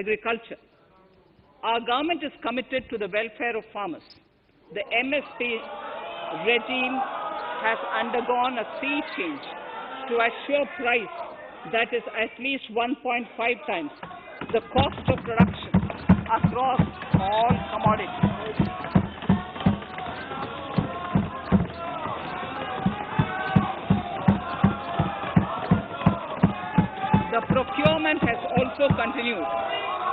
agriculture. Our government is committed to the welfare of farmers. The MSP regime has undergone a sea change to assure price that is at least 1.5 times the cost of production across all commodities. The procurement has also continued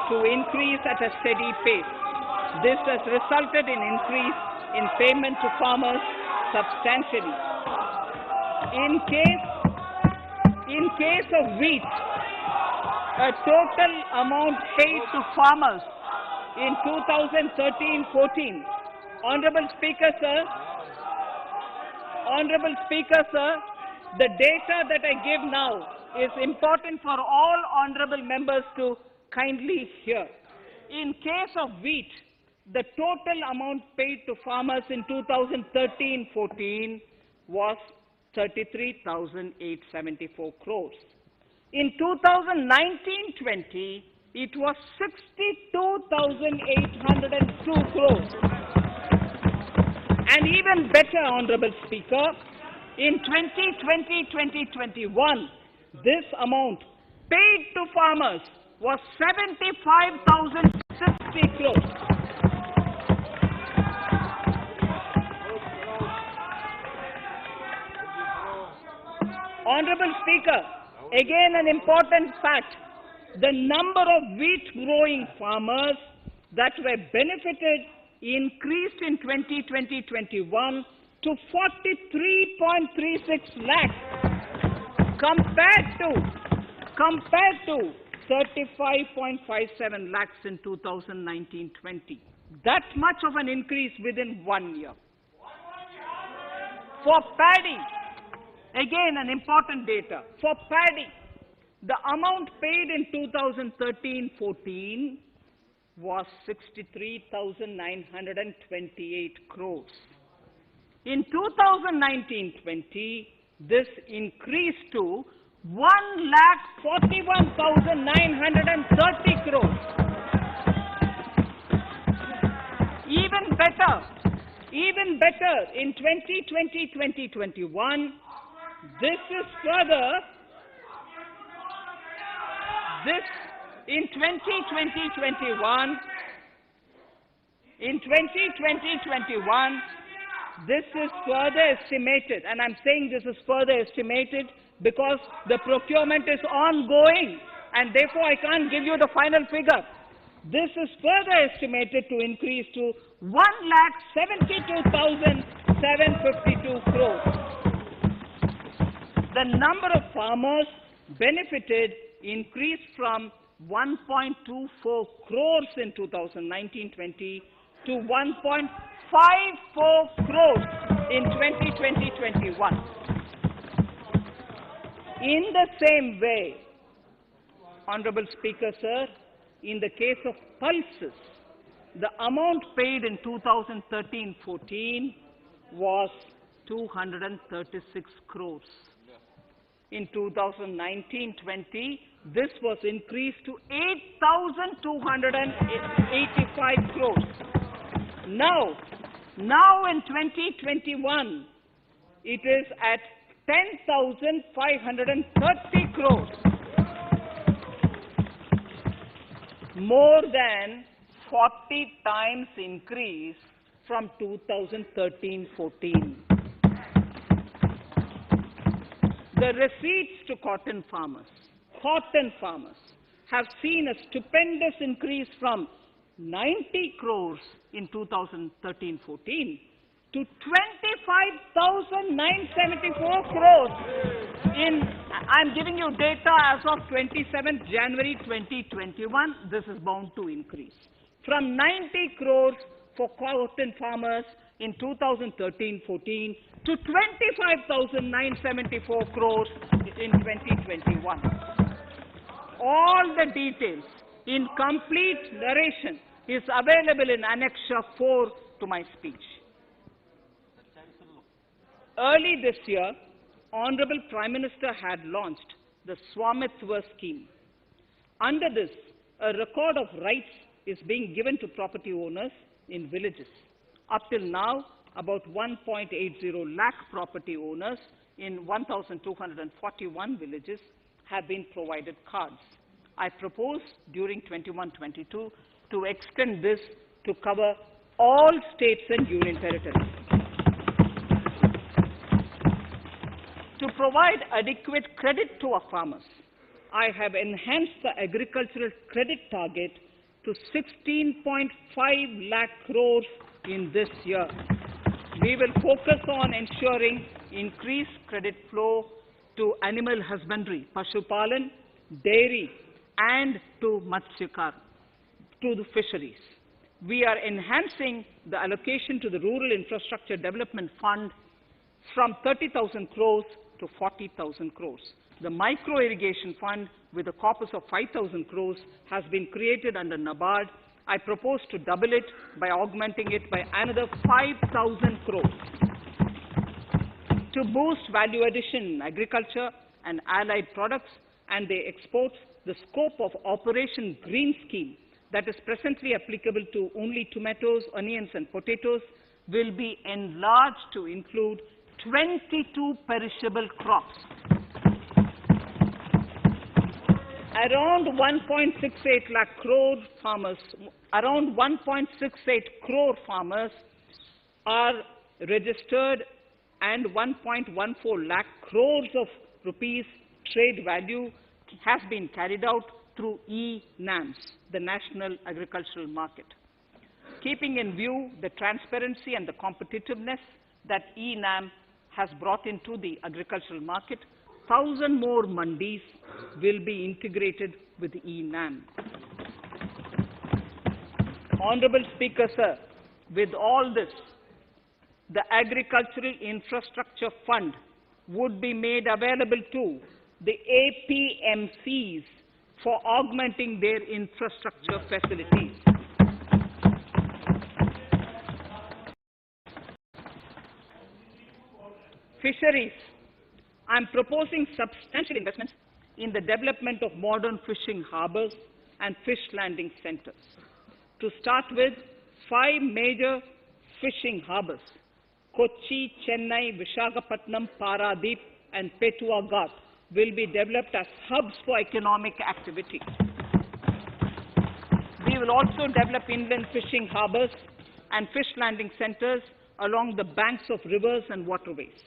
to increase at a steady pace. This has resulted in increase in payment to farmers substantially. In case of wheat, a total amount paid to farmers in 2013-14, Honorable Speaker, sir, the data that I give now is important for all honorable members to kindly hear. In case of wheat, the total amount paid to farmers in 2013-14 was 33,874 crores. In 2019-20, it was 62,802 crores. And even better, Honorable Speaker, in 2020-2021, this amount paid to farmers was 75,060 crores. Honorable Speaker, again an important fact, the number of wheat growing farmers that were benefited increased in 2020-21 to 43.36 lakhs compared to 35.57 lakhs in 2019-20. That much of an increase within 1 year. For paddy, again an important data. For paddy, the amount paid in 2013-14 was 63,928 crores. In 2019-20, this increased to 1,41,930 crores. Even better, in 2020-2021, this is further, in 2020-21, this is further estimated, and I'm saying this is further estimated because the procurement is ongoing, and therefore I can't give you the final figure. This is further estimated to increase to 1,72,752 crores. The number of farmers benefited increased from 1.24 crores in 2019-20 to 1.54 crores in 2020-21. In the same way, Honorable Speaker, sir, in the case of pulses, the amount paid in 2013-14 was 236 crores. In 2019-20, this was increased to 8,285 crores. Now in 2021, it is at 10,530 crores. More than 40 times increase from 2013-14. The receipts to cotton farmers have seen a stupendous increase from 90 crores in 2013-14 to 25,974 crores I'm giving you data as of 27th January 2021. This is bound to increase. From 90 crores for cotton farmers in 2013-14 to 25,974 crores in 2021. All the details in complete narration is available in Annexure 4 to my speech. Early this year, Honorable Prime Minister had launched the Swamitva scheme. Under this, a record of rights is being given to property owners in villages. Up till now, about 1.80 lakh property owners in 1,241 villages have been provided cards. I propose during 21-22 to extend this to cover all states and union territories. To provide adequate credit to our farmers, I have enhanced the agricultural credit target to 16.5 lakh crores in this year. We will focus on ensuring increased credit flow to animal husbandry, Pashupalan, dairy, and to Matsyakar, to the fisheries. We are enhancing the allocation to the Rural Infrastructure Development Fund from 30,000 crores to 40,000 crores. The Micro Irrigation Fund, with a corpus of 5,000 crores, has been created under NABARD. I propose to double it by augmenting it by another 5,000 crores. To boost value addition in agriculture and allied products and their exports, the scope of Operation Green Scheme that is presently applicable to only tomatoes, onions, and potatoes will be enlarged to include 22 perishable crops. Around 1.68 lakh crore farmers, around 1.68 crore farmers are registered, and 1.14 lakh crores of rupees trade value has been carried out through e-NAMs, the National Agricultural Market. Keeping in view the transparency and the competitiveness that e-NAM has brought into the agricultural market, 1,000 more mandis will be integrated with e-NAM. Honorable Speaker, sir, with all this, the Agricultural Infrastructure Fund would be made available to the APMCs for augmenting their infrastructure facilities. Fisheries. I am proposing substantial investments in the development of modern fishing harbors and fish landing centers. To start with, 5 major fishing harbors, Kochi, Chennai, Visakhapatnam, Paradip, and Petua Ghat, will be developed as hubs for economic activity. We will also develop inland fishing harbors and fish landing centers along the banks of rivers and waterways.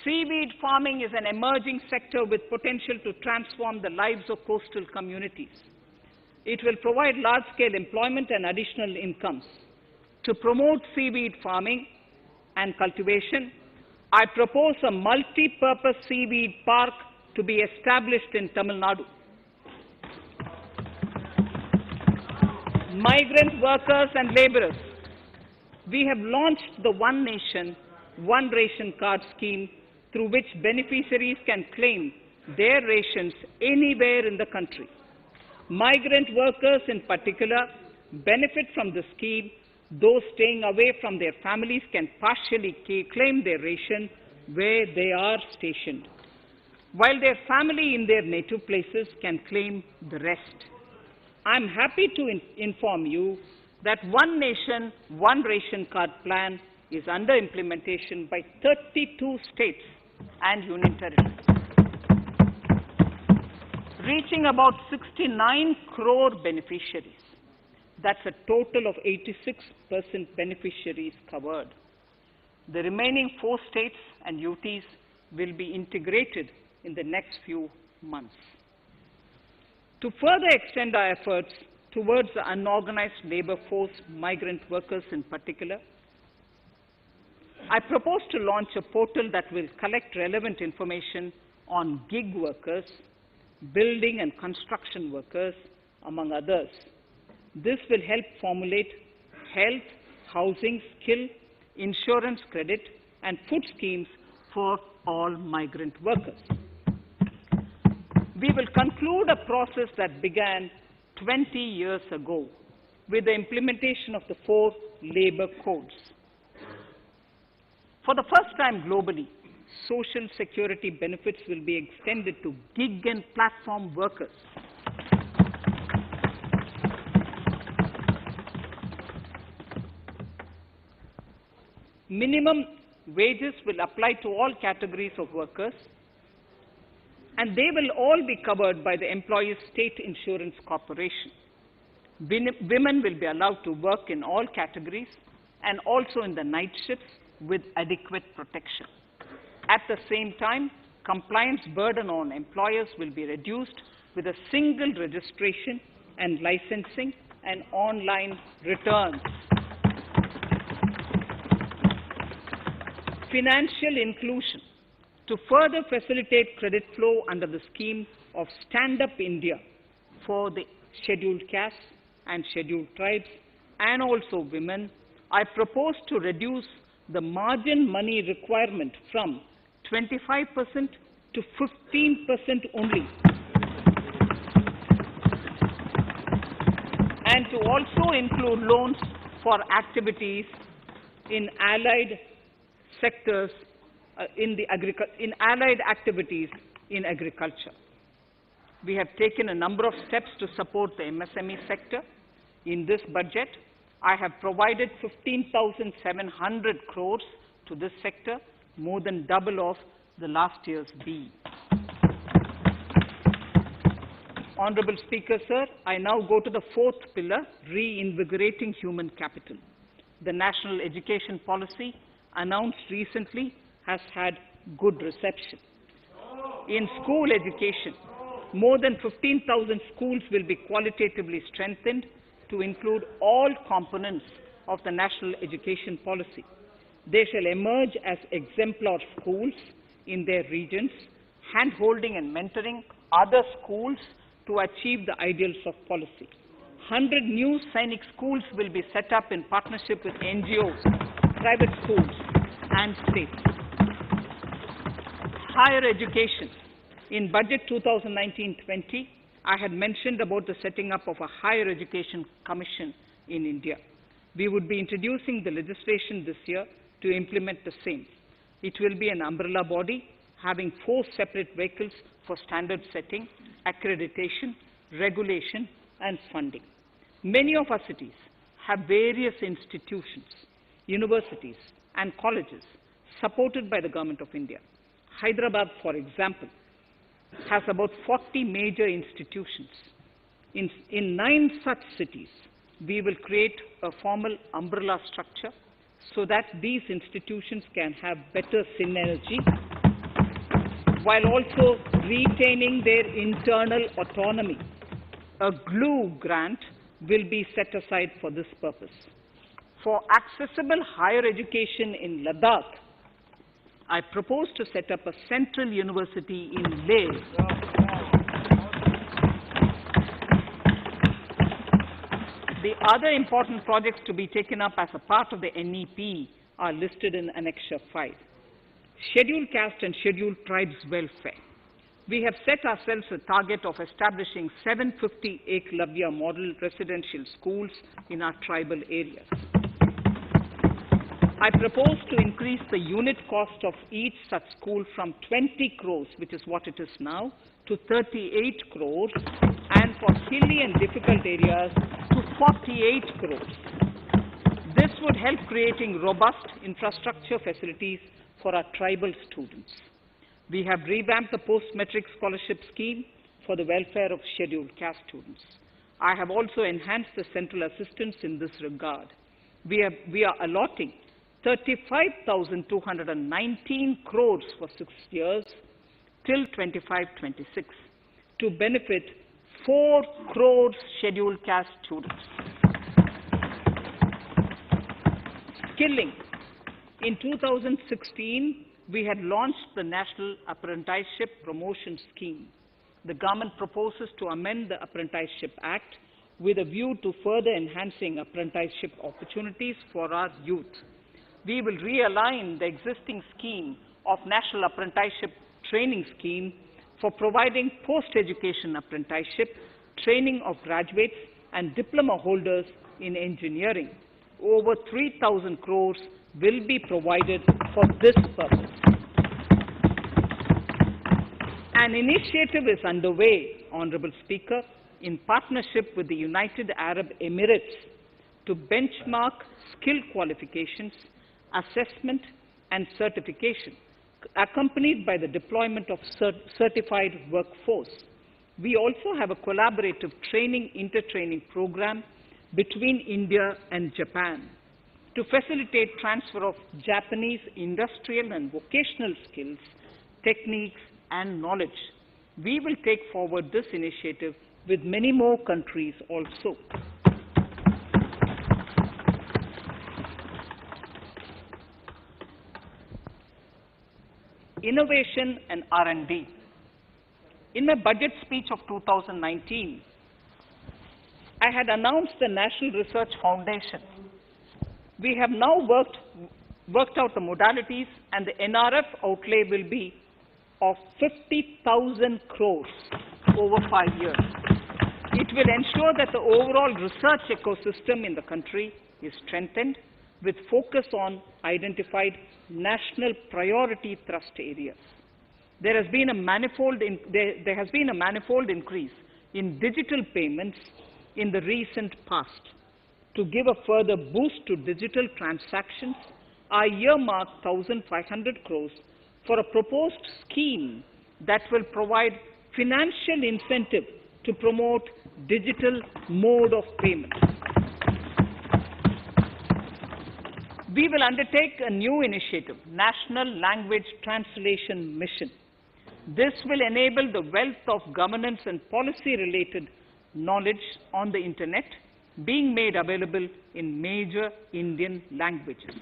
Seaweed farming is an emerging sector with potential to transform the lives of coastal communities. It will provide large-scale employment and additional incomes. To promote seaweed farming and cultivation, I propose a multi-purpose seaweed park to be established in Tamil Nadu. Migrant workers and laborers. We have launched the One Nation, One Ration Card scheme, through which beneficiaries can claim their rations anywhere in the country. Migrant workers in particular benefit from the scheme. Those staying away from their families can partially claim their ration where they are stationed, while their family in their native places can claim the rest. I am happy to inform you that One Nation, One Ration Card plan is under implementation by 32 states and union territories, reaching about 69 crore beneficiaries. That's a total of 86% beneficiaries covered. The remaining 4 states and UTs will be integrated in the next few months. To further extend our efforts towards the unorganized labor force, migrant workers in particular, I propose to launch a portal that will collect relevant information on gig workers, building and construction workers, among others. This will help formulate health, housing, skill, insurance credit, and food schemes for all migrant workers. We will conclude a process that began 20 years ago with the implementation of the 4 labor codes. For the first time globally, social security benefits will be extended to gig and platform workers. Minimum wages will apply to all categories of workers, and they will all be covered by the Employees State Insurance Corporation. Women will be allowed to work in all categories and also in the night shifts with adequate protection. At the same time, compliance burden on employers will be reduced with a single registration and licensing and online returns. Financial inclusion. To further facilitate credit flow under the scheme of Stand Up India for the scheduled castes and scheduled tribes and also women, I propose to reduce the margin money requirement from 25% to 15% only, and to also include loans for activities in allied sectors, in allied activities in agriculture. We have taken a number of steps to support the MSME sector. In this budget, I have provided 15,700 crores to this sector, more than double of the last year's B. Honorable Speaker, sir, I now go to the fourth pillar, reinvigorating human capital. The national education policy announced recently has had good reception. In school education, more than 15,000 schools will be qualitatively strengthened to include all components of the national education policy. They shall emerge as exemplar schools in their regions, hand-holding and mentoring other schools to achieve the ideals of policy. 100 new Sainik schools will be set up in partnership with NGOs, private schools, and states. Higher education. In Budget 2019-20, I had mentioned about the setting up of a higher education commission in India. We would be introducing the legislation this year to implement the same. It will be an umbrella body having 4 separate vehicles for standard setting, accreditation, regulation, and funding. Many of our cities have various institutions, universities, and colleges supported by the Government of India. Hyderabad, for example, has about 40 major institutions. In 9 such cities, we will create a formal umbrella structure so that these institutions can have better synergy while also retaining their internal autonomy. A glue grant will be set aside for this purpose. For accessible higher education in Ladakh, I propose to set up a central university in Leh. The other important projects to be taken up as a part of the NEP are listed in Annexure 5. Scheduled caste and scheduled tribes welfare. We have set ourselves a target of establishing 750 Eklavya model residential schools in our tribal areas. I propose to increase the unit cost of each such school from 20 crores, which is what it is now, to 38 crores, and for hilly and difficult areas to 48 crores. This would help creating robust infrastructure facilities for our tribal students. We have revamped the post-metric scholarship scheme for the welfare of scheduled caste students. I have also enhanced the central assistance in this regard. We are allotting 35,219 crores for 6 years till 25-26 to benefit 4 crores scheduled caste students. Skilling. In 2016, we had launched the National Apprenticeship Promotion Scheme. The government proposes to amend the Apprenticeship Act with a view to further enhancing apprenticeship opportunities for our youth. We will realign the existing scheme of National Apprenticeship Training Scheme for providing post-education apprenticeship, training of graduates and diploma holders in engineering. Over 3,000 crores will be provided for this purpose. An initiative is underway, Honorable Speaker, in partnership with the United Arab Emirates to benchmark skill qualifications assessment, and certification, accompanied by the deployment of certified workforce. We also have a collaborative intertraining program between India and Japan to facilitate transfer of Japanese industrial and vocational skills, techniques, and knowledge. We will take forward this initiative with many more countries also. Innovation and R&D. In my budget speech of 2019, I had announced the National Research Foundation. We have now worked out the modalities, and the NRF outlay will be of 50,000 crores over 5 years. It will ensure that the overall research ecosystem in the country is strengthened with focus on identified national priority thrust areas. There has been a manifold increase in digital payments in the recent past. To give a further boost to digital transactions, I earmarked 1,500 crores for a proposed scheme that will provide financial incentive to promote digital mode of payment. We will undertake a new initiative, National Language Translation Mission. This will enable the wealth of governance and policy-related knowledge on the Internet being made available in major Indian languages.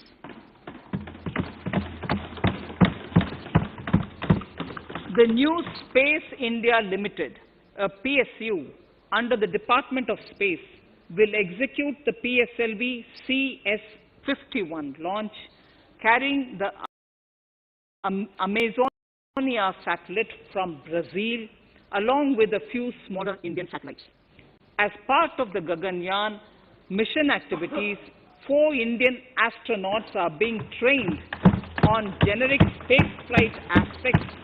The new Space India Limited, a PSU, under the Department of Space, will execute the PSLV CS-51 launch, carrying the Amazonia satellite from Brazil, along with a few smaller Indian satellites. As part of the Gaganyaan mission activities, 4 Indian astronauts are being trained on generic spaceflight aspects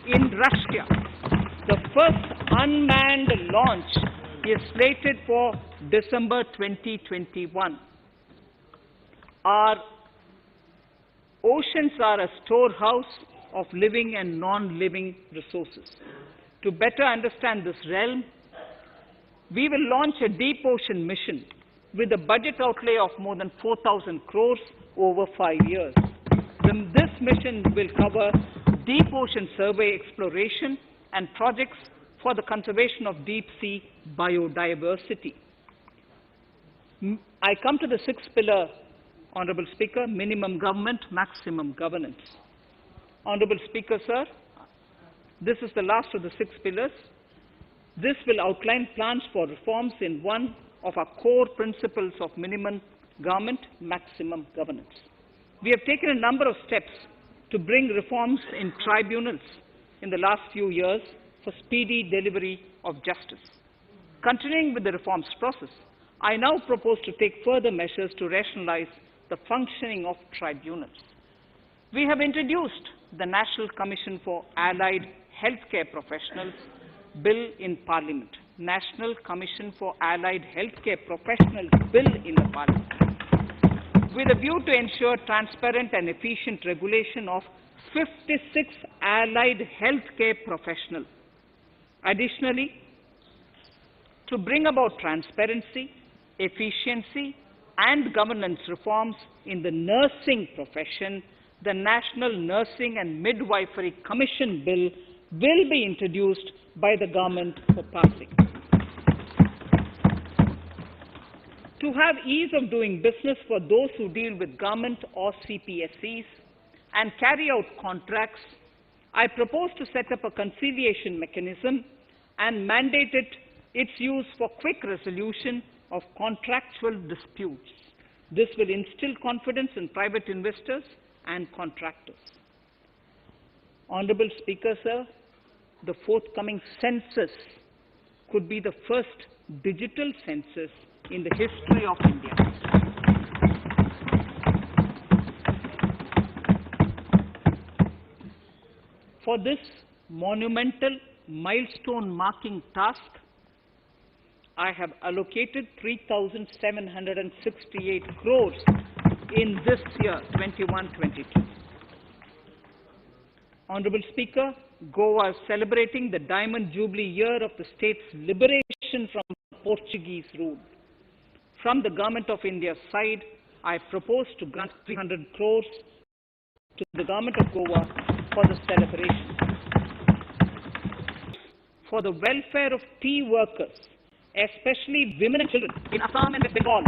in Russia. The first unmanned launch is slated for December 2021. Our oceans are a storehouse of living and non-living resources. To better understand this realm, we will launch a deep ocean mission with a budget outlay of more than 4,000 crores over 5 years. This mission will cover deep ocean survey exploration and projects for the conservation of deep sea biodiversity. I come to the 6th pillar, Honorable Speaker, minimum government, maximum governance. Honorable Speaker, sir, this is the last of the 6 pillars. This will outline plans for reforms in one of our core principles of minimum government, maximum governance. We have taken a number of steps to bring reforms in tribunals in the last few years for speedy delivery of justice. Continuing with the reforms process, I now propose to take further measures to rationalize the functioning of tribunals. We have introduced the National Commission for Allied Healthcare Professionals Bill in Parliament. National Commission for Allied Healthcare Professionals Bill in the Parliament, with a view to ensure transparent and efficient regulation of 56 allied healthcare professionals. Additionally, to bring about transparency, efficiency, and governance reforms in the nursing profession, the National Nursing and Midwifery Commission Bill will be introduced by the government for passing. To have ease of doing business for those who deal with government or CPSEs and carry out contracts, I propose to set up a conciliation mechanism and mandate its use for quick resolution of contractual disputes. This will instill confidence in private investors and contractors. Honorable Speaker, sir, the forthcoming census could be the first digital census in the history of India. For this monumental milestone-marking task, I have allocated 3,768 crores in this year, 21-22. Honorable Speaker, Goa is celebrating the Diamond Jubilee year of the state's liberation from Portuguese rule. From the Government of India's side, I propose to grant 300 crores to the Government of Goa for the celebration. For the welfare of tea workers, especially women and children in Assam and West Bengal,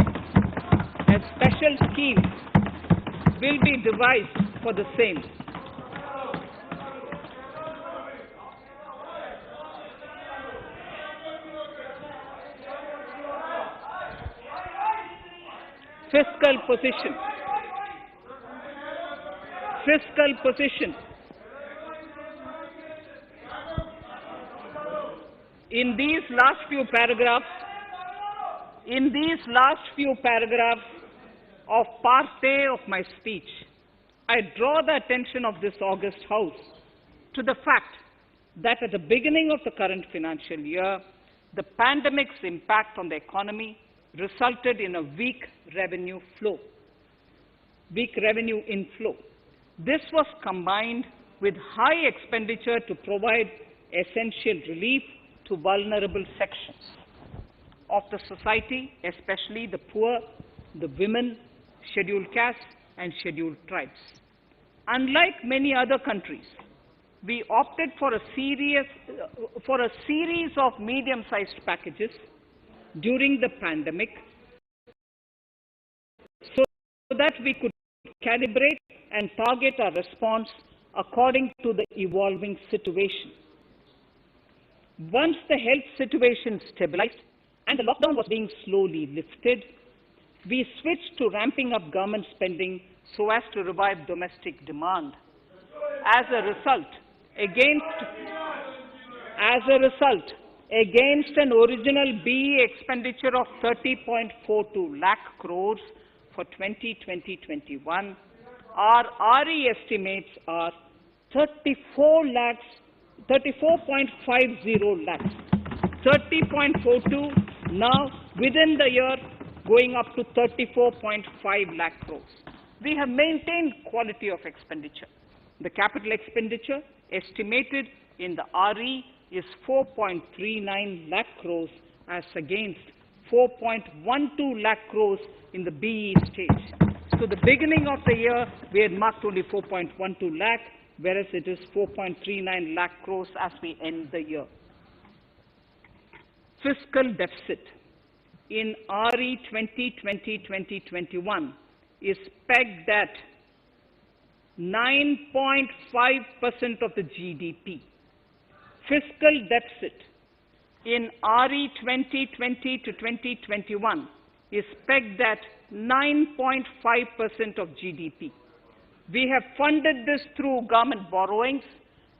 a special scheme will be devised for the same. Fiscal position. Fiscal position. In these last few paragraphs of part A of my speech, I draw the attention of this august House to the fact that at the beginning of the current financial year, the pandemic's impact on the economy resulted in a weak revenue inflow. This was combined with high expenditure to provide essential relief to vulnerable sections of the society, especially the poor, the women, scheduled castes, and scheduled tribes. Unlike many other countries, we opted for a series of medium-sized packages during the pandemic so that we could calibrate and target our response according to the evolving situation. Once the health situation stabilized and the lockdown was being slowly lifted, we switched to ramping up government spending so as to revive domestic demand. As a result, against an original BE expenditure of 30.42 lakh crores for 2020-21, our RE estimates are 34.50 lakhs. 30.42 now within the year going up to 34.5 lakh crores. We have maintained quality of expenditure. The capital expenditure estimated in the RE is 4.39 lakh crores as against 4.12 lakh crores in the BE stage. So the beginning of the year, we had marked only 4.12 lakh, whereas it is 4.39 lakh crores as we end the year. Fiscal deficit in RE 2020-2021 is pegged at 9.5% of the GDP. Fiscal deficit in RE 2020-2021 is pegged at 9.5% of GDP. We have funded this through government borrowings,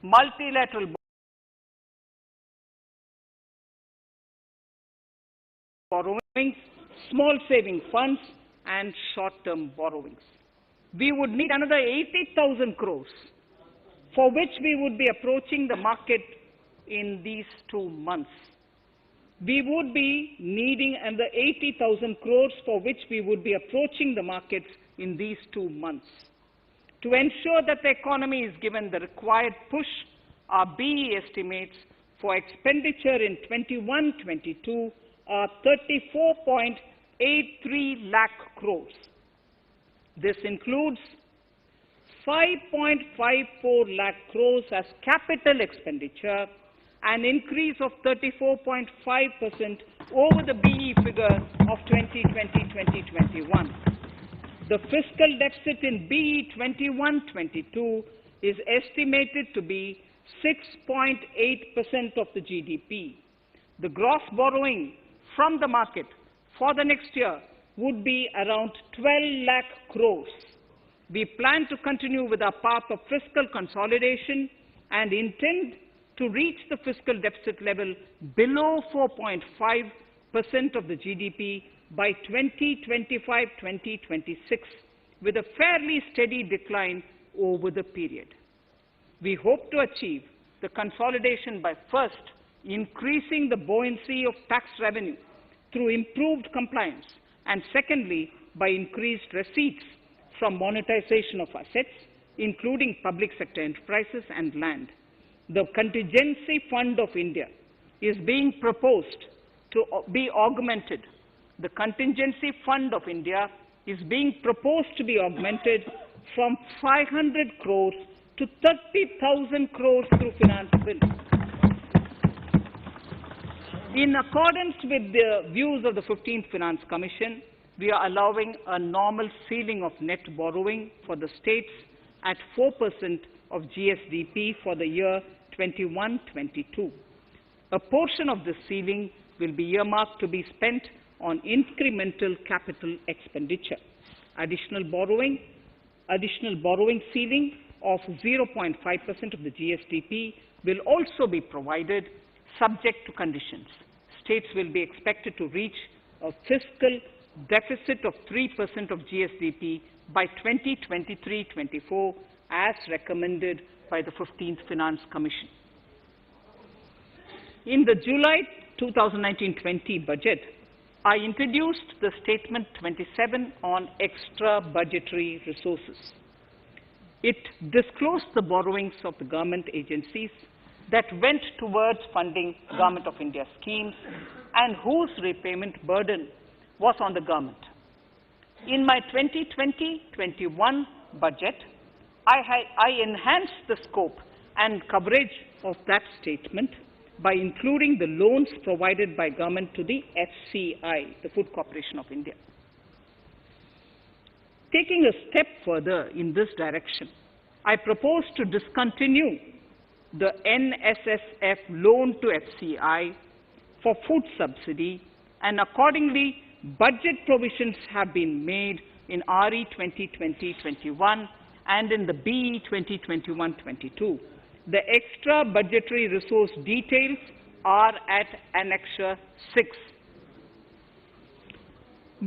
multilateral borrowings, small saving funds, and short-term borrowings. We would need another 80,000 crores, for which we would be approaching the market in these 2 months. We would be needing another 80,000 crores, for which we would be approaching the markets in these 2 months. To ensure that the economy is given the required push, our BE estimates for expenditure in 21-22 are 34.83 lakh crores. This includes 5.54 lakh crores as capital expenditure, an increase of 34.5% over the BE figure of 2020-2021. The fiscal deficit in BE 21-22 is estimated to be 6.8% of the GDP. The gross borrowing from the market for the next year would be around 12 lakh crores. We plan to continue with our path of fiscal consolidation and intend to reach the fiscal deficit level below 4.5% of the GDP by 2025-2026, with a fairly steady decline over the period. We hope to achieve the consolidation by first increasing the buoyancy of tax revenue through improved compliance, and secondly, by increased receipts from monetization of assets, including public sector enterprises and land. The Contingency Fund of India is being proposed to be augmented. The Contingency Fund of India is being proposed to be augmented from 500 crores to 30,000 crores through finance bill. In accordance with the views of the 15th Finance Commission, we are allowing a normal ceiling of net borrowing for the states at 4% of GSDP for the year 21-22. A portion of this ceiling will be earmarked to be spent on incremental capital expenditure. Additional borrowing ceiling of 0.5% of the GSDP will also be provided subject to conditions. States will be expected to reach a fiscal deficit of 3% of GSDP by 2023-24 as recommended by the 15th Finance Commission. In the July 2019-20 budget, I introduced the Statement 27 on extra budgetary resources. It disclosed the borrowings of the government agencies that went towards funding Government of India schemes and whose repayment burden was on the government. In my 2020-21 budget, I enhanced the scope and coverage of that statement by including the loans provided by government to the FCI, the Food Corporation of India. Taking a step further in this direction, I propose to discontinue the NSSF loan to FCI for food subsidy, and accordingly, budget provisions have been made in RE 2020-21 and in the BE 2021-22. The extra budgetary resource details are at Annexure 6.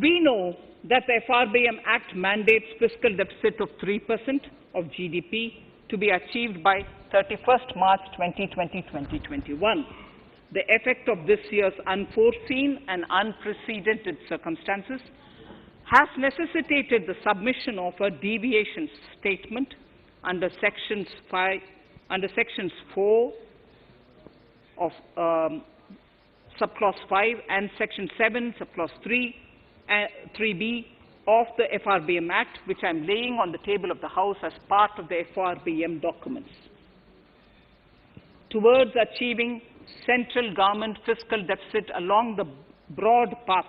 We know that the FRBM Act mandates fiscal deficit of 3% of GDP to be achieved by 31st March 2020-2021. The effect of this year's unforeseen and unprecedented circumstances has necessitated the submission of a deviation statement under Sections 4 of Subclause 5 and Section 7, Subclause 3b of the FRBM Act, which I am laying on the table of the House as part of the FRBM documents. Towards achieving central government fiscal deficit along the broad path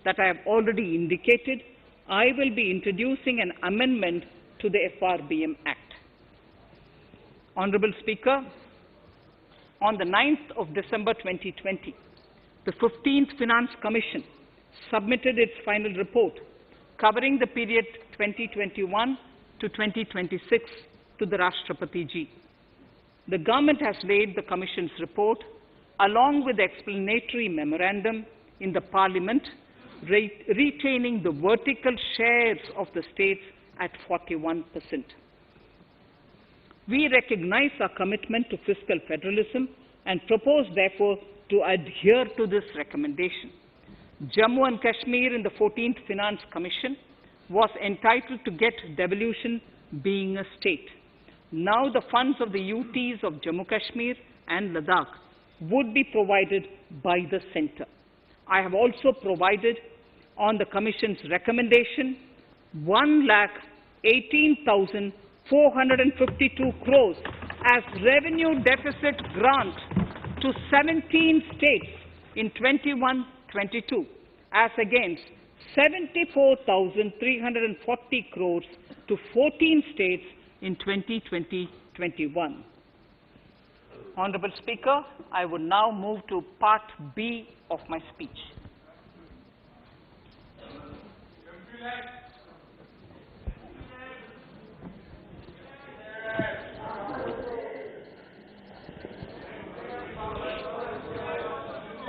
that I have already indicated, I will be introducing an amendment to the FRBM Act. Honorable Speaker, on the 9th of December 2020, the 15th Finance Commission submitted its final report covering the period 2021 to 2026 to the Rashtrapati Ji. The government has laid the Commission's report along with the explanatory memorandum in the Parliament, retaining the vertical shares of the states at 41%. We recognize our commitment to fiscal federalism and propose, therefore, to adhere to this recommendation. Jammu and Kashmir in the 14th Finance Commission was entitled to get devolution being a state. Now the funds of the UTs of Jammu Kashmir and Ladakh would be provided by the centre. I have also provided on the Commission's recommendation 1,18,452 crores as revenue deficit grant to 17 states in 21-22 as against 74,340 crores to 14 states in 2020-21. Honourable Speaker, I would now move to Part B of my speech.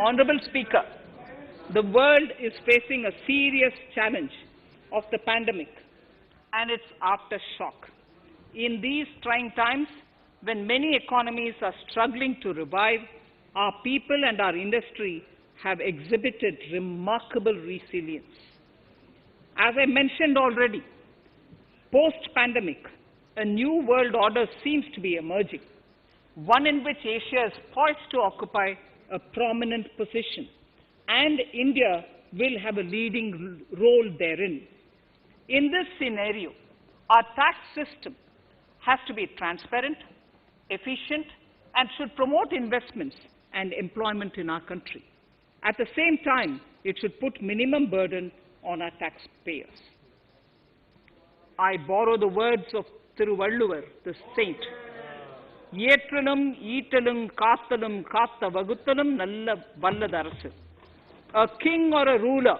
Honourable Speaker, the world is facing a serious challenge of the pandemic and its aftershock. In these trying times, when many economies are struggling to revive, our people and our industry have exhibited remarkable resilience. As I mentioned already, Post-pandemic, a new world order seems to be emerging, one in which Asia is poised to occupy a prominent position, and India will have a leading role therein. In this scenario, our tax system has to be transparent, efficient, and should promote investments and employment in our country. At the same time, it should put minimum burden on our taxpayers. I borrow the words of Thiruvalluvar, the saint. Yetralum, Eatalum, Kathalum, Katha Vaguthalum, Nalla Valladarasu. A king or a ruler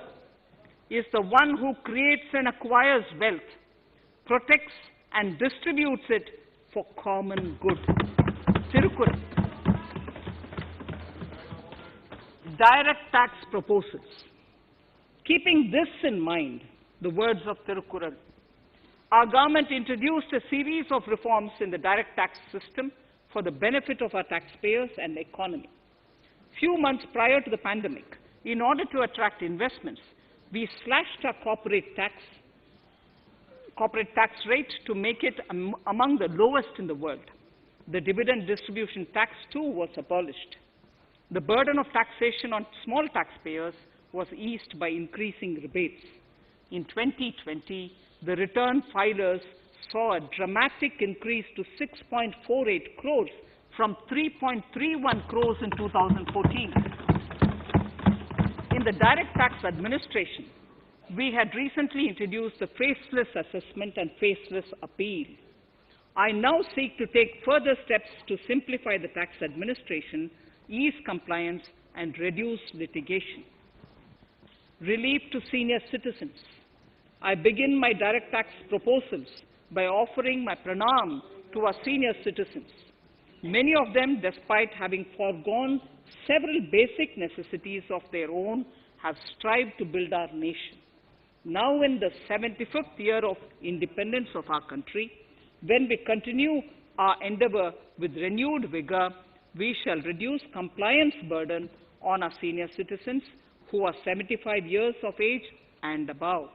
is the one who creates and acquires wealth, protects and distributes it for common good. Tirukkural. Direct tax proposals. Keeping this in mind, the words of Tirukkural, our government introduced a series of reforms in the direct tax system for the benefit of our taxpayers and the economy. Few months prior to the pandemic, in order to attract investments, we slashed our corporate tax rate to make it among the lowest in the world. The dividend distribution tax too was abolished. The burden of taxation on small taxpayers was eased by increasing rebates. In 2020, the return filers saw a dramatic increase to 6.48 crores from 3.31 crores in 2014. In the direct tax administration, we had recently introduced the faceless assessment and faceless appeal. I now seek to take further steps to simplify the tax administration, ease compliance, and reduce litigation. Relief to senior citizens. I begin my direct tax proposals by offering my pranam to our senior citizens. Many of them, despite having foregone several basic necessities of their own, have strived to build our nation. Now in the 75th year of independence of our country, when we continue our endeavor with renewed vigor, we shall reduce compliance burden on our senior citizens who are 75 years of age and above.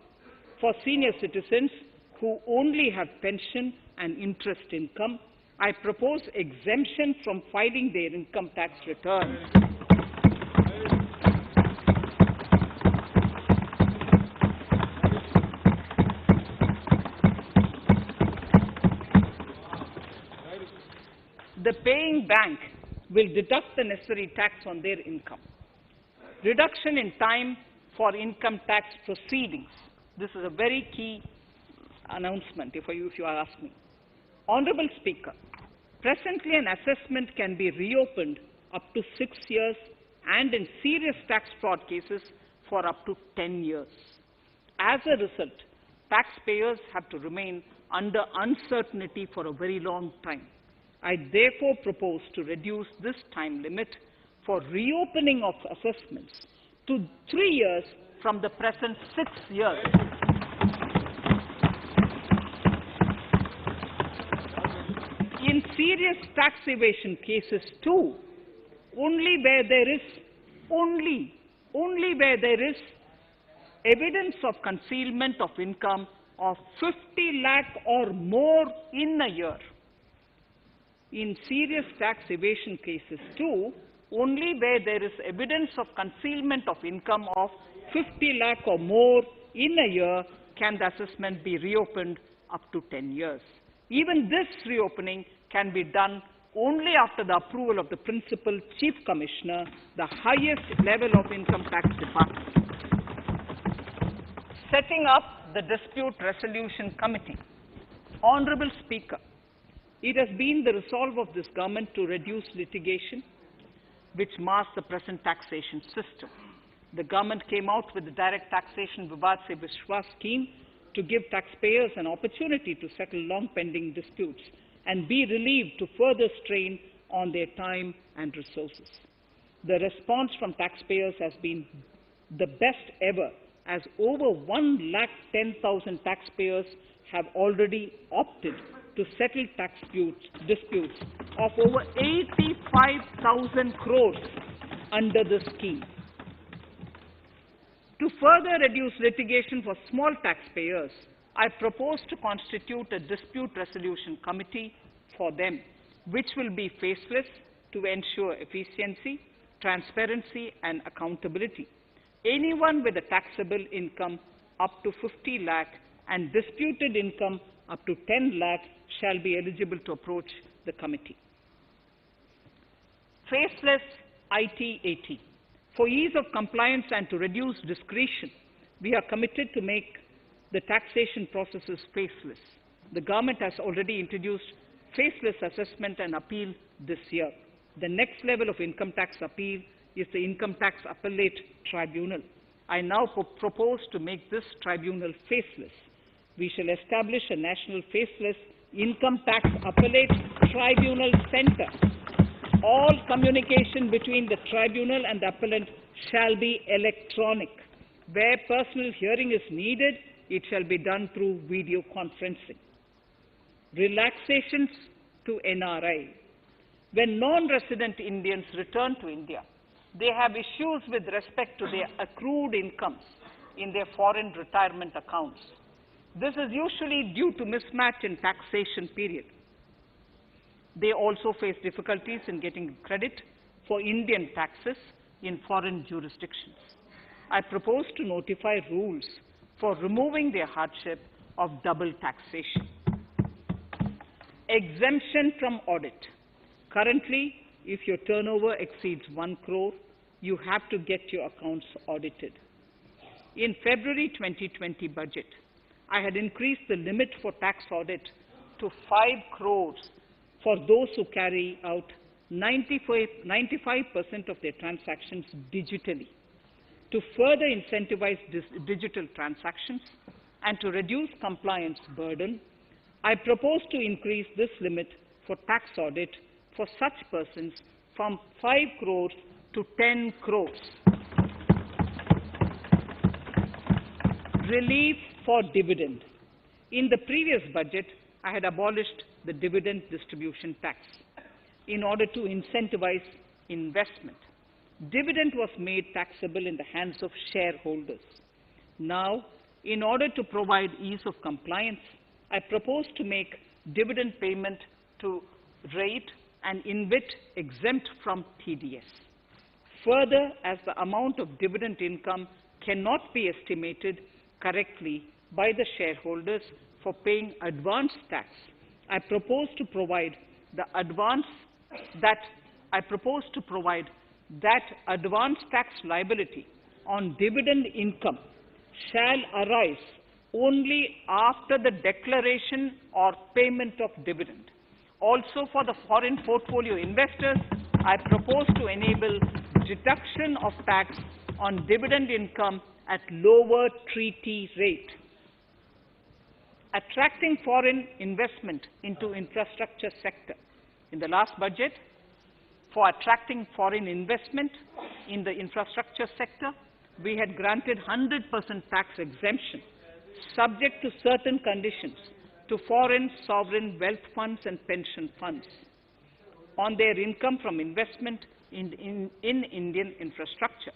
For senior citizens who only have pension and interest income, I propose exemption from filing their income tax returns. The paying bank will deduct the necessary tax on their income. Reduction in time for income tax proceedings. This is a very key announcement, if you are asking. Honorable Speaker, presently an assessment can be reopened up to 6 years and in serious tax fraud cases for up to 10 years. As a result, taxpayers have to remain under uncertainty for a very long time. I therefore propose to reduce this time limit for reopening of assessments to 3 years from the present 6 years. In serious tax evasion cases too, only where there is evidence of concealment of income of 50 lakh or more in a year. In serious tax evasion cases too, only where there is evidence of concealment of income of 50 lakh or more in a year can the assessment be reopened up to 10 years. Even this reopening can be done only after the approval of the Principal Chief Commissioner, the highest level of income tax department. Setting up the Dispute Resolution Committee. Honorable Speaker, it has been the resolve of this government to reduce litigation which mars the present taxation system. The government came out with the Direct Taxation Vivad Se Vishwas scheme to give taxpayers an opportunity to settle long-pending disputes and be relieved to further strain on their time and resources. The response from taxpayers has been the best ever, as over 110,000 taxpayers have already opted to settle tax disputes of over 85,000 crores under the scheme. To further reduce litigation for small taxpayers, I propose to constitute a dispute resolution committee for them, which will be faceless to ensure efficiency, transparency, and accountability. Anyone with a taxable income up to 50 lakh and disputed income up to 10 lakh shall be eligible to approach the committee. Faceless IT-AT. For ease of compliance and to reduce discretion, we are committed to make the taxation processes faceless. The government has already introduced faceless assessment and appeal this year. The next level of income tax appeal is the Income Tax Appellate Tribunal. I now propose to make this tribunal faceless. We shall establish a national faceless Income Tax Appellate Tribunal Center. All communication between the tribunal and the appellant shall be electronic. Where personal hearing is needed, it shall be done through video conferencing. Relaxations to NRI. When non-resident Indians return to India, they have issues with respect to their accrued incomes in their foreign retirement accounts. This is usually due to mismatch in taxation period. They also face difficulties in getting credit for Indian taxes in foreign jurisdictions. I propose to notify rules for removing their hardship of double taxation. Exemption from audit. Currently, if your turnover exceeds 1 crore, you have to get your accounts audited. In February 2020 budget, I had increased the limit for tax audit to 5 crores for those who carry out 95% of their transactions digitally. To further incentivize digital transactions and to reduce compliance burden, I propose to increase this limit for tax audit for such persons from 5 crores to 10 crores. Relief for dividend. In the previous budget, I had abolished the dividend distribution tax in order to incentivize investment. Dividend was made taxable in the hands of shareholders. Now, in order to provide ease of compliance, I propose to make dividend payment to rate and InvIT exempt from TDS. Further, as the amount of dividend income cannot be estimated correctly by the shareholders for paying advance tax, I propose to provide that advance tax liability on dividend income shall arise only after the declaration or payment of dividend. Also, for the foreign portfolio investors, I propose to enable deduction of tax on dividend income at lower treaty rate. Attracting foreign investment into infrastructure sector. In the last budget, for attracting foreign investment in the infrastructure sector, we had granted 100% tax exemption, subject to certain conditions, to foreign sovereign wealth funds and pension funds on their income from investment in Indian infrastructure.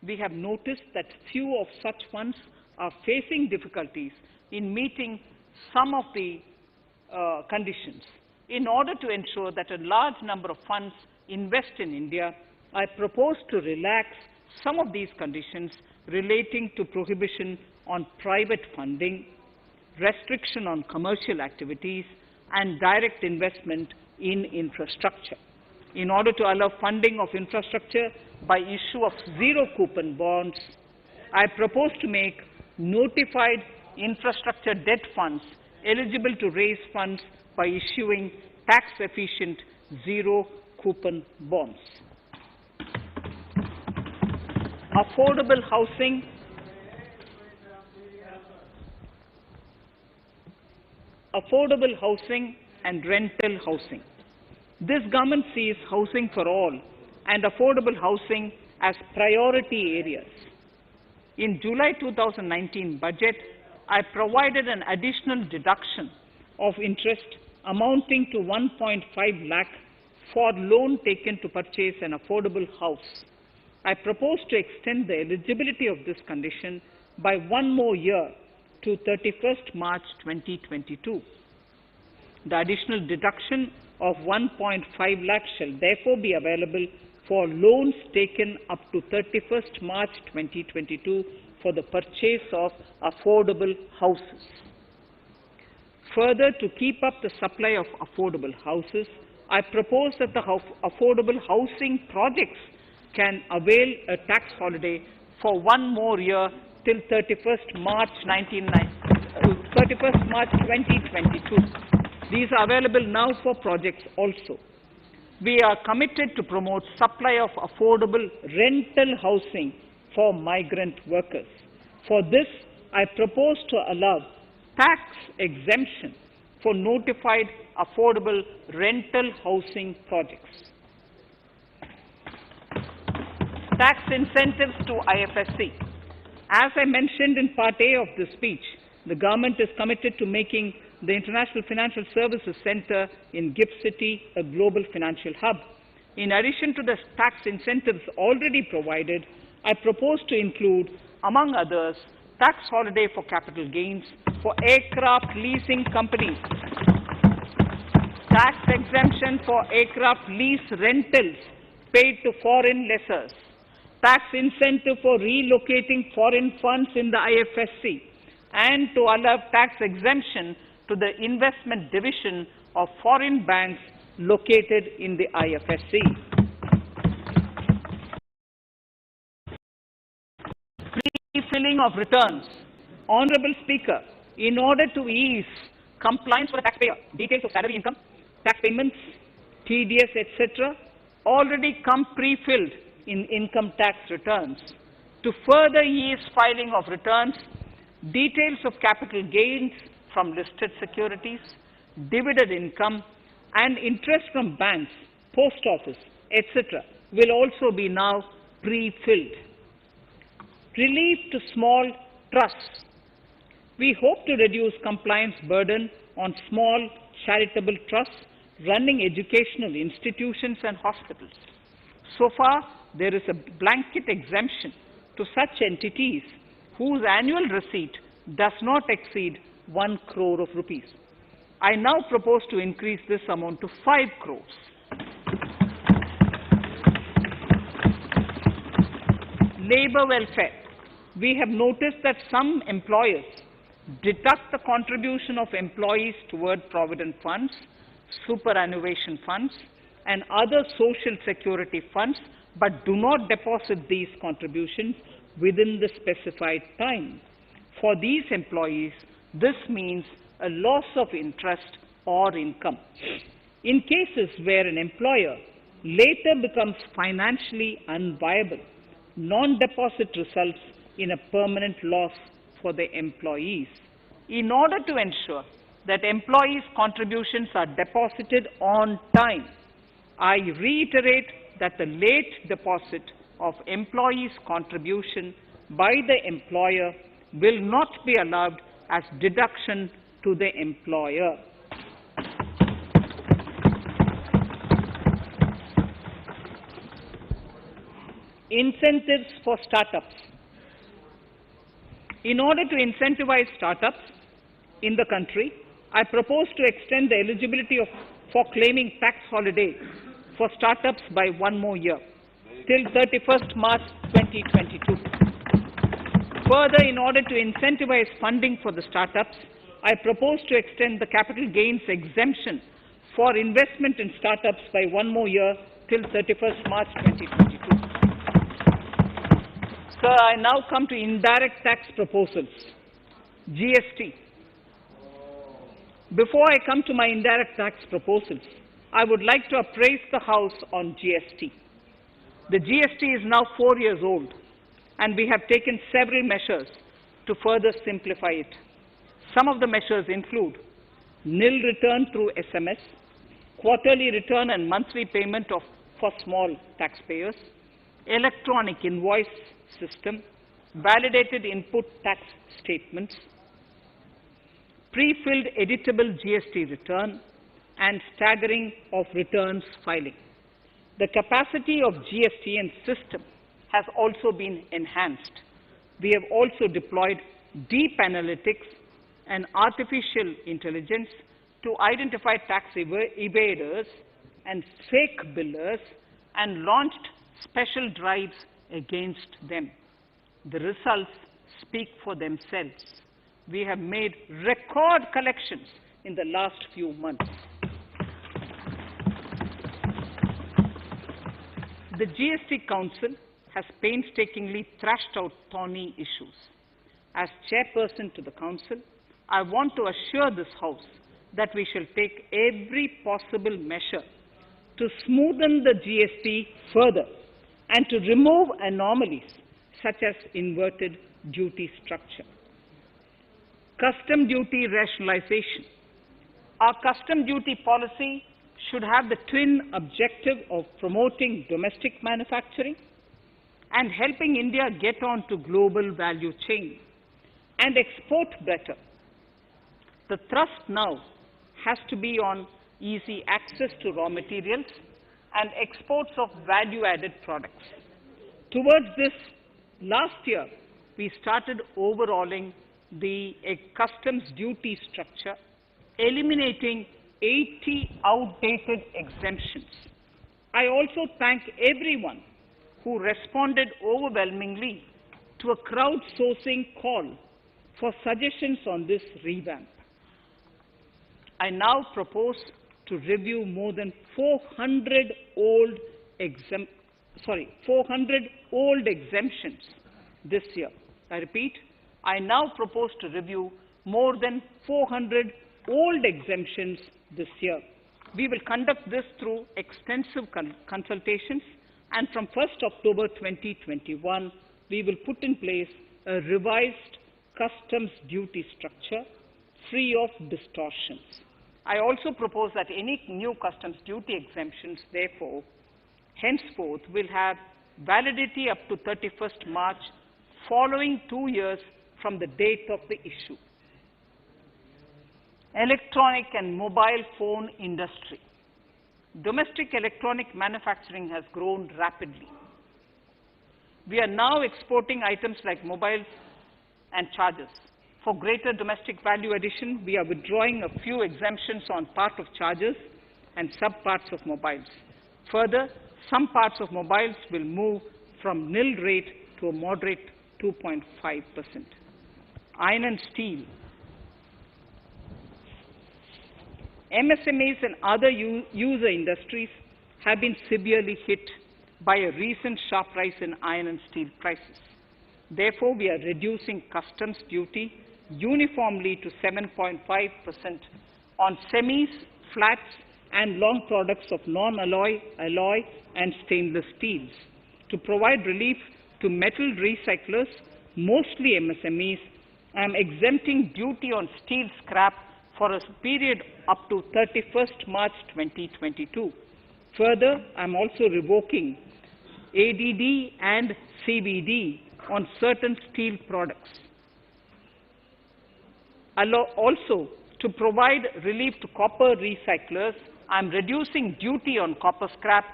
We have noticed that few of such funds are facing difficulties in meeting some of the conditions. In order to ensure that a large number of funds invest in India, I propose to relax some of these conditions relating to prohibition on private funding, restriction on commercial activities, and direct investment in infrastructure. In order to allow funding of infrastructure by issue of zero-coupon bonds, I propose to make notified infrastructure debt funds eligible to raise funds by issuing tax-efficient zero-coupon bonds. Affordable housing. Affordable housing and rental housing. This government sees housing for all and affordable housing as priority areas. In July 2019 budget, I provided an additional deduction of interest amounting to 1.5 lakh for loan taken to purchase an affordable house. I propose to extend the eligibility of this condition by 1 more year to 31st March 2022. The additional deduction of 1.5 lakh shall therefore be available for loans taken up to 31st March 2022 for the purchase of affordable houses. Further, to keep up the supply of affordable houses, I propose that the affordable housing projects can avail a tax holiday for one more year till 31st March 2022. These are available now for projects also. We are committed to promote supply of affordable rental housing for migrant workers. For this, I propose to allow tax exemption for notified affordable rental housing projects. Tax incentives to IFSC. As I mentioned in Part A of this speech, the government is committed to making the International Financial Services Center in GIFT City a global financial hub. In addition to the tax incentives already provided, I propose to include, among others, tax holiday for capital gains for aircraft leasing companies, tax exemption for aircraft lease rentals paid to foreign lessors, tax incentive for relocating foreign funds in the IFSC, and to allow tax exemption to the investment division of foreign banks located in the IFSC. Pre-filling of returns. Honorable Speaker, in order to ease compliance for the taxpayer, details of salary income, tax payments, TDS, etc., already come pre-filled in income tax returns. To further ease filing of returns, details of capital gains from listed securities, dividend income, and interest from banks, post office, etc., will also be now pre-filled. Relief to small trusts. We hope to reduce compliance burden on small charitable trusts running educational institutions and hospitals. So far, there is a blanket exemption to such entities whose annual receipt does not exceed 1 crore of rupees. I now propose to increase this amount to 5 crores. Labor welfare. We have noticed that some employers deduct the contribution of employees toward provident funds, superannuation funds, and other social security funds, but do not deposit these contributions within the specified time. For these employees, this means a loss of interest or income. In cases where an employer later becomes financially unviable, non-deposit results in a permanent loss for the employees. In order to ensure that employees' contributions are deposited on time, I reiterate that the late deposit of employees' contribution by the employer will not be allowed as deduction to the employer. Incentives for startups. In order to incentivize startups in the country, I propose to extend the eligibility for claiming tax holiday for startups by one more year, till 31st March 2022. Further, in order to incentivize funding for the startups, I propose to extend the capital gains exemption for investment in startups by one more year, till 31st March 2022. Sir, I now come to indirect tax proposals. GST. Before I come to my indirect tax proposals, I would like to appraise the House on GST. The GST is now 4 years old, and we have taken several measures to further simplify it. Some of the measures include nil return through SMS, quarterly return and monthly payment for small taxpayers, electronic invoice system, validated input tax statements, pre-filled editable GST return, and staggering of returns filing. The capacity of GST and system has also been enhanced. We have also deployed deep analytics, and artificial intelligence to identify tax evaders and fake billers and launched special drives against them. The results speak for themselves. We have made record collections in the last few months. The GST Council has painstakingly thrashed out thorny issues. As chairperson to the Council, I want to assure this House that we shall take every possible measure to smoothen the GST further and to remove anomalies such as inverted duty structure. Custom duty rationalization. Our custom duty policy should have the twin objective of promoting domestic manufacturing and helping India get on to global value chain and export better. The thrust now has to be on easy access to raw materials and exports of value-added products. Towards this, last year, we started overhauling the customs duty structure, eliminating 80 outdated exemptions. I also thank everyone who responded overwhelmingly to a crowdsourcing call for suggestions on this revamp. I now propose to review more than 400 old exemptions this year. I repeat, I now propose to review more than 400 old exemptions this year. We will conduct this through extensive consultations, and from 1st October 2021, we will put in place a revised customs duty structure free of distortions. I also propose that any new customs duty exemptions, therefore, henceforth will have validity up to 31st March, following 2 years from the date of the issue. Electronic and mobile phone industry. Domestic electronic manufacturing has grown rapidly. We are now exporting items like mobiles and chargers. For greater domestic value addition, we are withdrawing a few exemptions on part of chargers and sub-parts of mobiles. Further, some parts of mobiles will move from nil rate to a moderate 2.5%. Iron and steel. MSMEs and other user industries have been severely hit by a recent sharp rise in iron and steel prices. Therefore, we are reducing customs duty uniformly to 7.5% on semis, flats, and long products of non-alloy, alloy, and stainless steels. To provide relief to metal recyclers, mostly MSMEs, I am exempting duty on steel scrap for a period up to 31st March 2022. Further, I am also revoking ADD and CVD on certain steel products. Also, to provide relief to copper recyclers, I am reducing duty on copper scrap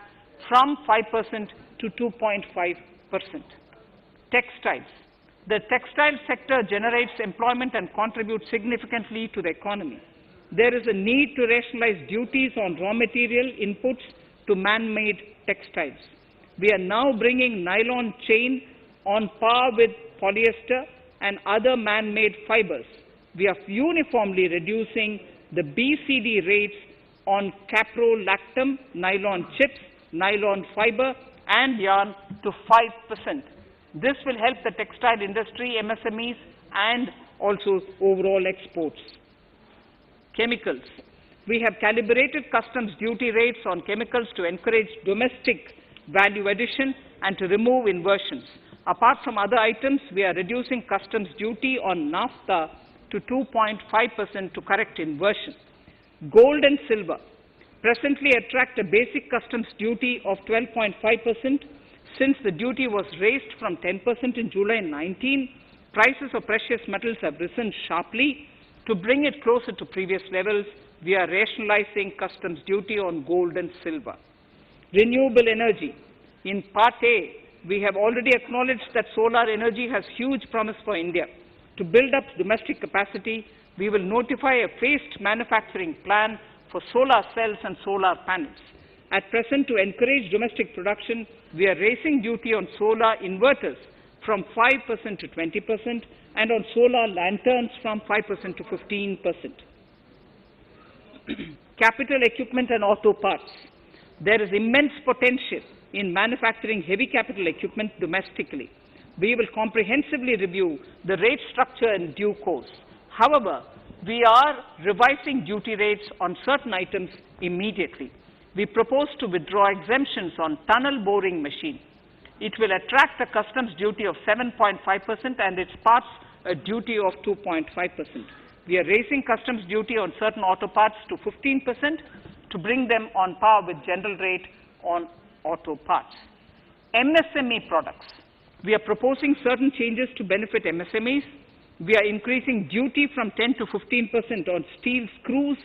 from 5% to 2.5%. Textiles. The textile sector generates employment and contributes significantly to the economy. There is a need to rationalize duties on raw material inputs to man-made textiles. We are now bringing nylon chain on par with polyester and other man-made fibers. We are uniformly reducing the BCD rates on caprolactam, nylon chips, nylon fiber, and yarn to 5%. This will help the textile industry, MSMEs, and also overall exports. Chemicals. We have calibrated customs duty rates on chemicals to encourage domestic value addition and to remove inversions. Apart from other items, we are reducing customs duty on naphtha to 2.5% to correct inversion. Gold and silver presently attract a basic customs duty of 12.5%. Since the duty was raised from 10% in July 19, prices of precious metals have risen sharply. To bring it closer to previous levels, we are rationalizing customs duty on gold and silver. Renewable energy. In Part A, we have already acknowledged that solar energy has huge promise for India. To build up domestic capacity, we will notify a phased manufacturing plan for solar cells and solar panels. At present, to encourage domestic production, we are raising duty on solar inverters from 5% to 20% and on solar lanterns from 5% to 15%. Capital equipment and auto parts. There is immense potential in manufacturing heavy capital equipment domestically. We will comprehensively review the rate structure in due course. However, we are revising duty rates on certain items immediately. We propose to withdraw exemptions on tunnel boring machine. It will attract a customs duty of 7.5% and its parts a duty of 2.5%. We are raising customs duty on certain auto parts to 15% to bring them on par with general rate on auto parts. MSME products. We are proposing certain changes to benefit MSMEs. We are increasing duty from 10 to 15% on steel screws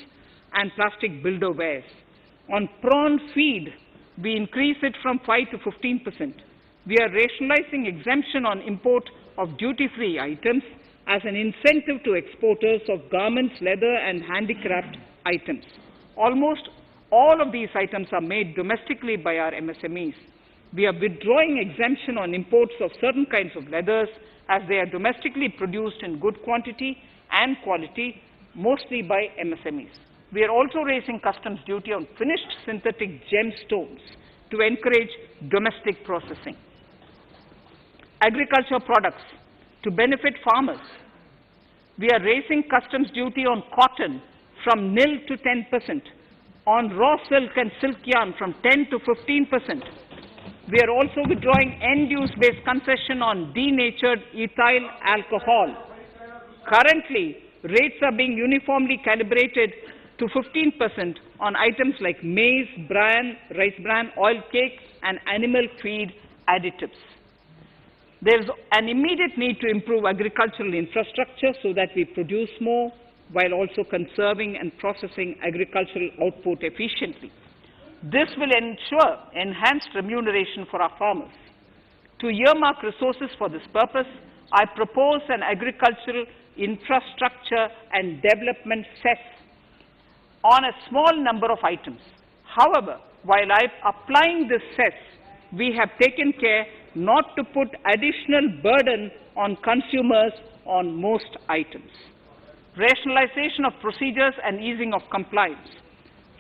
and plastic builder wares. On prawn feed, we increase it from 5 to 15%. We are rationalizing exemption on import of duty-free items as an incentive to exporters of garments, leather and handicraft items. Almost all of these items are made domestically by our MSMEs. We are withdrawing exemption on imports of certain kinds of leathers as they are domestically produced in good quantity and quality, mostly by MSMEs. We are also raising customs duty on finished synthetic gemstones to encourage domestic processing. Agriculture products to benefit farmers. We are raising customs duty on cotton from nil to 10%, on raw silk and silk yarn from 10 to 15%. We are also withdrawing end-use based concession on denatured ethyl alcohol. Currently, rates are being uniformly calibrated to 15% on items like maize, bran, rice bran, oil cake, and animal feed additives. There is an immediate need to improve agricultural infrastructure so that we produce more while also conserving and processing agricultural output efficiently. This will ensure enhanced remuneration for our farmers. To earmark resources for this purpose, I propose an agricultural infrastructure and development cess on a small number of items. However, while applying this cess, we have taken care not to put additional burden on consumers on most items. Rationalization of procedures and easing of compliance.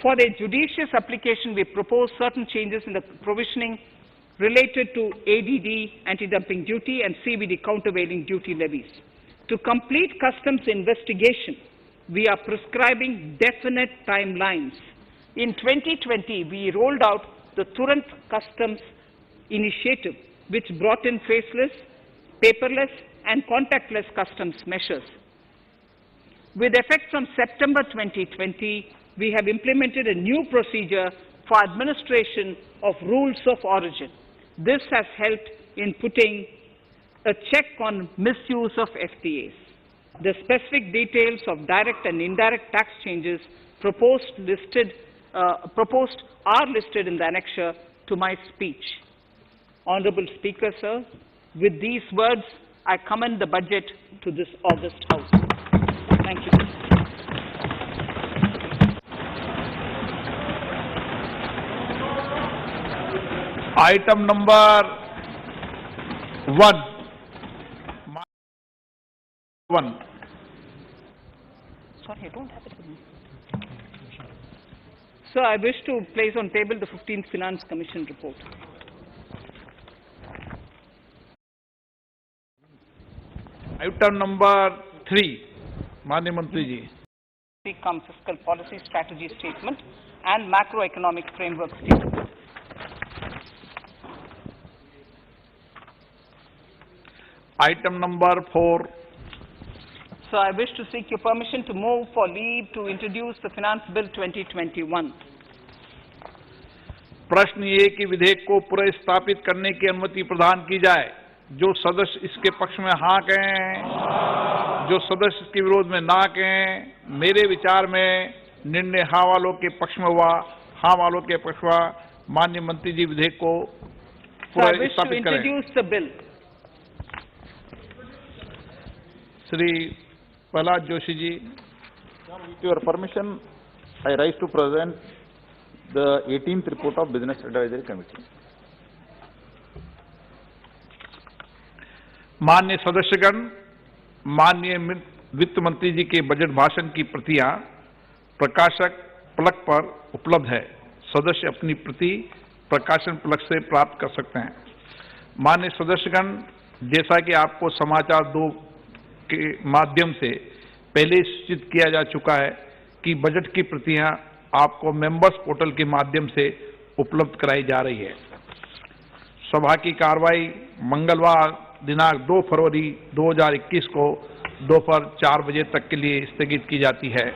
For their judicious application, we propose certain changes in the provisioning related to ADD, anti-dumping duty, and CVD, countervailing duty levies. To complete customs investigation, we are prescribing definite timelines. In 2020, we rolled out the Turant Customs Initiative, which brought in faceless, paperless, and contactless customs measures. With effect from September 2020, we have implemented a new procedure for administration of rules of origin. This has helped in putting a check on misuse of FTAs. The specific details of direct and indirect tax changes proposed are listed in the annexure to my speech. Honorable Speaker, sir, with these words, I commend the budget to this august House. Thank you. Item number 1. Sorry, I don't have it with me. Sir, I wish to place on table the 15th Finance Commission report. Item number 3. Manya Mantri ji. Come fiscal policy strategy statement and macroeconomic framework statement. Item number 4. So I wish to seek your permission to move for leave to introduce the Finance Bill 2021. प्रश्न ये कि विधेयक को पुनर्स्थापित करने की अनुमति प्रदान की जाए। जो सदस्य इसके पक्ष में हाँ कहें, जो सदस्य इसके विरोध में ना कहें। मेरे विचार में निर्णय हाँ वालों के पक्ष में हुआ, हाँ वालों के पक्ष हुआ। माननीय मंत्री जी विधेयक को पुनर्स्थापित करें। introduce the bill. Shri Prahlad Joshi ji. With your permission, I rise to present the 18th report of Business Advisory Committee. माननीय सदस्यगण, माननीय वित्त मंत्री जी के बजट भाषण की प्रतियां प्रकाशक फलक पर उपलब्ध है। सदस्य अपनी प्रति प्रकाशन फलक से प्राप्त कर सकते हैं। माननीय सदस्यगण, जैसा कि आपको समाचार 2 के माध्यम से पहले सूचित किया जा चुका है कि बजट की प्रतियां आपको मेंबर्स पोर्टल के माध्यम से उपलब्ध कराई जा रही है। सभा की कार्रवाई मंगलवार दिनांक 2 फरवरी 2021 को दोपहर 4 बजे तक के लिए स्थगित की जाती है।